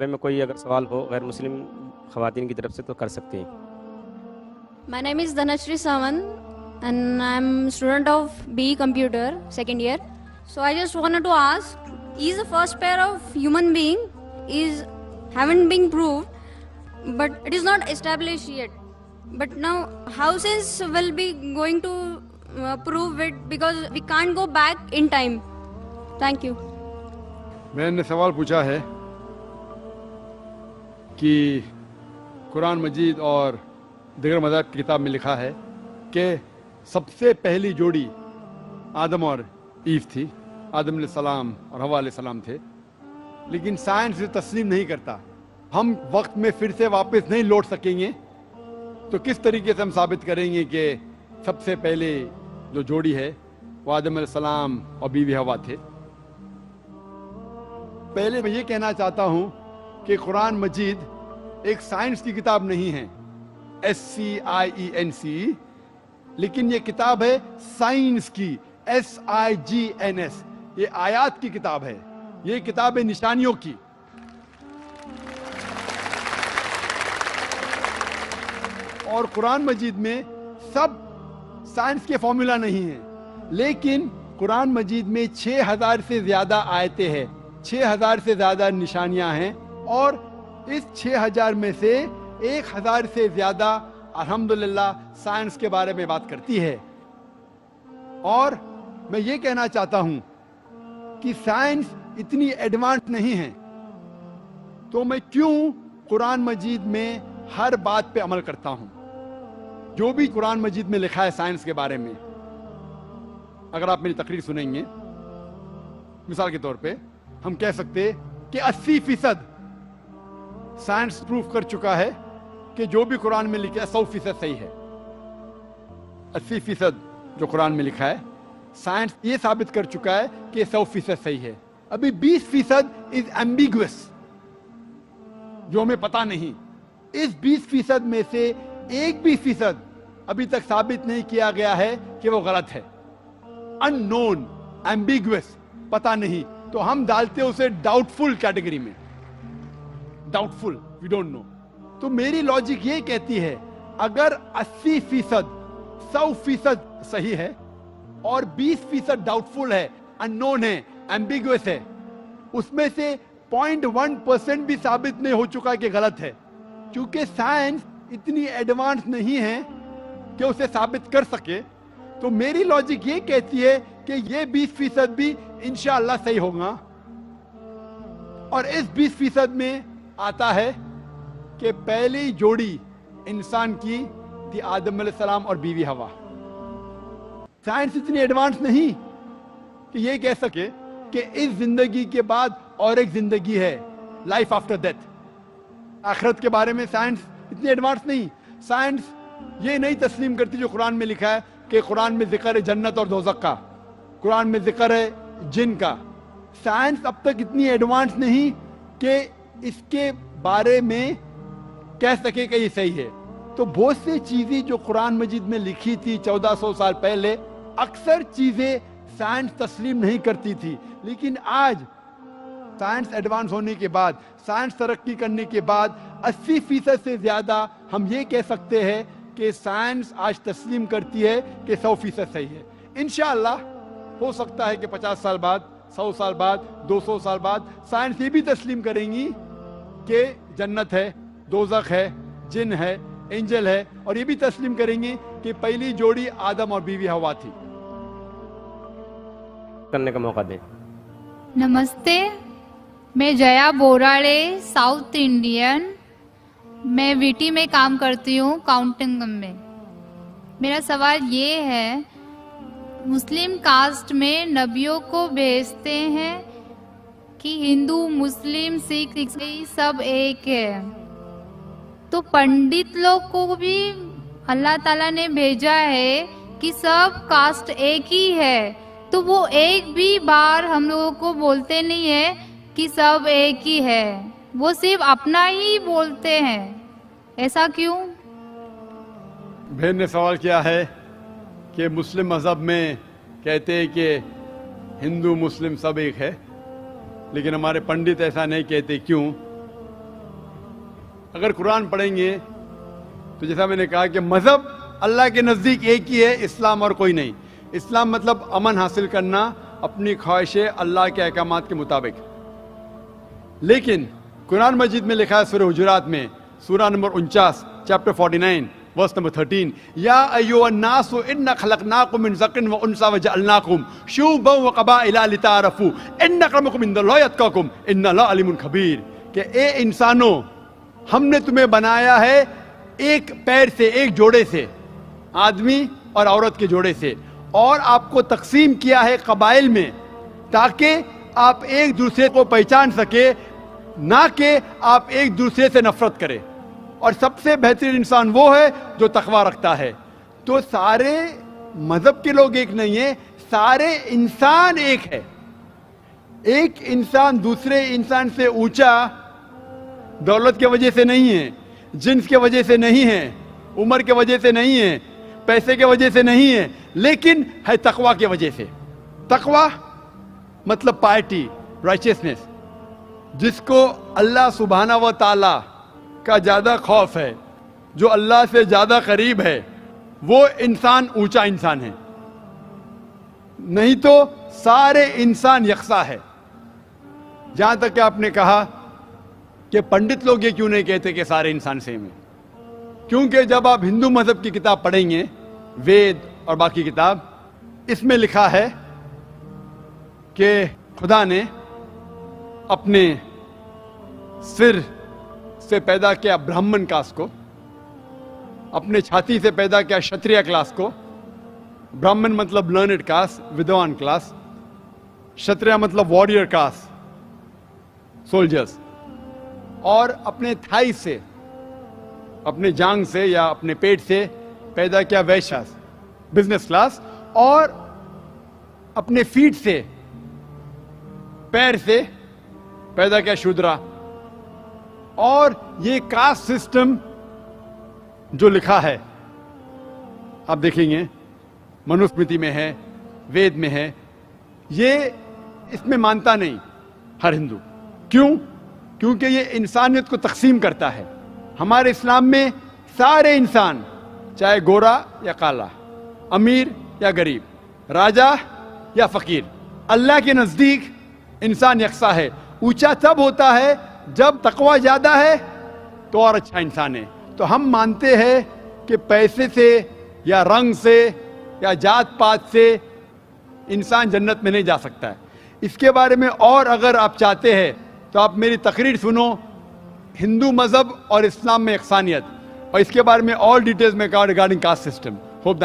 بارے میں کوئی اگر سوال ہو غیر مسلم خواتین کی طرف سے تو کر سکتے ہیں. My name is Dhanashri Sawant and I'm student of BE Computer, second year. So I just wanted to ask, is the first pair of human being haven't been proved, but it is not established yet. But now how science will be going to prove it, because we can't go back in time. Thank you. میں نے سوال پوچھا ہے کہ قرآن مجید اور دیگر مذاہب کی کتاب میں لکھا ہے کہ سب سے پہلی جوڑی آدم اور ایو تھی. آدم علیہ السلام اور حوا علیہ السلام تھے، لیکن سائنس اسے تسلیم نہیں کرتا. ہم وقت میں پھر سے واپس نہیں لوٹ سکیں گے، تو کس طریقے سے ہم ثابت کریں گے کہ سب سے پہلے جو جوڑی ہے وہ آدم علیہ السلام اور بیوی حوا تھے؟ پہلے میں یہ کہنا چاہتا ہوں کہ قرآن مجید ایک سائنس کی کتاب نہیں ہے، SCIENC، لیکن یہ کتاب ہے سائنس کی، SIGNS. یہ آیات کی کتاب ہے، یہ کتاب ہے نشانیوں کی. اور قرآن مجید میں سب سائنس کے فارمولا نہیں ہیں، لیکن قرآن مجید میں 6000 سے زیادہ آیتیں ہیں، 6000 سے زیادہ نشانیاں ہیں، اور اس 6000 میں سے 1000 سے زیادہ الحمدللہ سائنس کے بارے میں بات کرتی ہے. اور میں یہ کہنا چاہتا ہوں کہ سائنس اتنی ایڈوانس نہیں ہے، تو میں کیوں قرآن مجید میں ہر بات پہ عمل کرتا ہوں. جو بھی قرآن مجید میں لکھا ہے سائنس کے بارے میں، اگر آپ میری تقریر سنیں گے، مثال کے طور پہ ہم کہہ سکتے کہ 80% سائنس پروف کر چکا ہے کہ جو بھی قرآن میں لکھا ہے 100% صحیح ہے. 80% جو قرآن میں لکھا ہے سائنس یہ ثابت کر چکا ہے کہ 100% صحیح ہے. ابھی 20% از ایمبیگوس، جو ہمیں پتا نہیں. اس 20% میں سے 1% ابھی تک ثابت نہیں کیا گیا ہے کہ وہ غلط ہے. ان نون، ایمبیگوس، پتا نہیں، تو ہم ڈالتے اسے ڈاؤٹ فل کیٹیگری میں. Doubtful, we don't know. تو میری لاجک یہ کہتی ہے اگر 80% 100% صحیح ہے اور 20% ڈاؤٹ فل ہے، ان نون ہے، ایمبیگوس ہے، اس میں سے 0.1% بھی ثابت نہیں ہو چکا کہ غلط ہے، کیونکہ سائنس اتنی ایڈوانس نہیں ہے کہ اسے ثابت کر سکے. تو میری لاجک یہ کہتی ہے کہ یہ 20% بھی انشاءاللہ صحیح ہوگا. اور اس 20% میں آتا ہے کہ پہلی جوڑی انسان کی تھی آدم علیہ السلام اور بیوی حوا. سائنس اتنی ایڈوانس نہیں کہ یہ کہہ سکے کہ اس زندگی کے بعد اور ایک زندگی ہے، لائف آفٹر ڈیتھ. آخرت کے بارے میں سائنس اتنی ایڈوانس نہیں. سائنس یہ نہیں تسلیم کرتی جو قرآن میں لکھا ہے کہ قرآن میں ذکر ہے جنت اور دوزخ کا، قرآن میں ذکر ہے جن کا. سائنس اب تک اتنی ایڈوانس نہیں کہ اس کے بارے میں کہہ سکے کہ یہ صحیح ہے. تو بہت سی چیزیں جو قرآن مجید میں لکھی تھی 1400 سال پہلے، اکثر چیزیں سائنس تسلیم نہیں کرتی تھی. لیکن آج سائنس ایڈوانس ہونے کے بعد، سائنس ترقی کرنے کے بعد 80% سے زیادہ ہم یہ کہہ سکتے ہیں کہ سائنس آج تسلیم کرتی ہے کہ 100% صحیح ہے. انشاءاللہ ہو سکتا ہے کہ 50 سال بعد، 100 سال بعد، 200 سال بعد سائنس یہ بھی تسلیم کریں گی کہ جنت ہے، دوزخ ہے، جن ہے، اینجل ہے، اور یہ بھی تسلیم کریں گے کہ پہلی جوڑی آدم اور بیوی حوا تھی. کرنے کا موقع دیں. نمستے، میں جیا بوراڑے، ساؤتھ انڈین. میں ویٹی میں کام کرتی ہوں، کاؤنٹنگ میں. میرا سوال یہ ہے، مسلم کاسٹ میں نبیوں کو بھیجتے ہیں کہ ہندو، مسلم، سکھ، عیسائی سب ایک ہے، تو پنڈت لوگ کو بھی اللہ تعالیٰ نے بھیجا ہے کہ سب کاسٹ ایک ہی ہے، تو وہ ایک بھی بار ہم لوگوں کو بولتے نہیں ہے کہ سب ایک ہی ہے، وہ صرف اپنا ہی بولتے ہیں. ایسا کیوں؟ بہن نے سوال کیا ہے کہ مسلم مذہب میں کہتے ہیں کہ ہندو مسلم سب ایک ہے، لیکن ہمارے پنڈت ایسا نہیں کہتے. کیوں؟ اگر قرآن پڑھیں گے تو جیسا میں نے کہا کہ مذہب اللہ کے نزدیک ایک ہی ہے، اسلام اور کوئی نہیں. اسلام مطلب امن حاصل کرنا اپنی خواہشیں اللہ کے احکامات کے مطابق. لیکن قرآن مجید میں لکھا ہے سورہ حجرات میں سورہ نمبر 49 چیپٹر 49 ورس نمبر 13 یا ایھا الناس انا خلقناکم من ذکر و انثی وجعلناکم شعوبا وقبائل لتعارفوا ان اکرمکم عند اللہ اتقاکم ان اللہ علیم خبیر، کہ اے انسانوں ہم نے تمہیں بنایا ہے ایک پیر سے، ایک جوڑے سے، آدمی اور عورت کے جوڑے سے، اور آپ کو تقسیم کیا ہے قبائل میں تاکہ آپ ایک دوسرے کو پہچان سکے، نہ کہ آپ ایک دوسرے سے نفرت کریں. اور سب سے بہترین انسان وہ ہے جو تقوی رکھتا ہے. تو سارے مذہب کے لوگ ایک نہیں ہیں، سارے انسان ایک ہے. ایک انسان دوسرے انسان سے اونچا دولت کی وجہ سے نہیں ہے، جنس کی وجہ سے نہیں ہے، عمر کی وجہ سے نہیں ہے، پیسے کی وجہ سے نہیں ہے، لیکن ہے تقوی کی وجہ سے. تقوی مطلب پائٹی، رائچسنس. جس کو اللہ سبحانہ و تعالی کا زیادہ خوف ہے، جو اللہ سے زیادہ قریب ہے، وہ انسان اونچا انسان ہے. نہیں تو سارے انسان یکساں ہے. جہاں تک کہ آپ نے کہا کہ پنڈت لوگ یہ کیوں نہیں کہتے کہ سارے انسان سیم ہیں، کیونکہ جب آپ ہندو مذہب کی کتاب پڑھیں گے، وید اور باقی کتاب، اس میں لکھا ہے کہ خدا نے اپنے سر سے پیدا کیا برہمن کاسٹ کو، اپنے چھاتی سے پیدا کیا شتریہ کلاس کو. برہمن مطلب لرنڈ کاسٹ، ودوان کلاس. شتریہ مطلب وارڈیئر کاسٹ، سولجرز. اور اپنے تھائی سے، اپنے جانگ سے یا اپنے پیٹ سے پیدا کیا ویشیاز، بزنس کلاس. اور اپنے فیٹ سے، پیر سے پیدا کیا شودرا. اور یہ کاسٹ سسٹم جو لکھا ہے آپ دیکھیں گے منوسمرتی میں ہے، وید میں ہے، یہ اس میں مانتا نہیں ہر ہندو. کیوں؟ کیونکہ یہ انسانیت کو تقسیم کرتا ہے. ہمارے اسلام میں سارے انسان، چاہے گورا یا کالا، امیر یا غریب، راجا یا فقیر، اللہ کے نزدیک انسان یکساں ہے. اونچا تب ہوتا ہے جب تقوی زیادہ ہے تو اور اچھا انسان ہے. تو ہم مانتے ہیں کہ پیسے سے یا رنگ سے یا جات پات سے انسان جنت میں نہیں جا سکتا ہے. اس کے بارے میں اور اگر آپ چاہتے ہیں تو آپ میری تقریر سنو، ہندو مذہب اور اسلام میں یکسانیت، اور اس کے بارے میں اور ڈیٹیلز میں کہا ریگارڈنگ کاسٹ سسٹم. ہوپ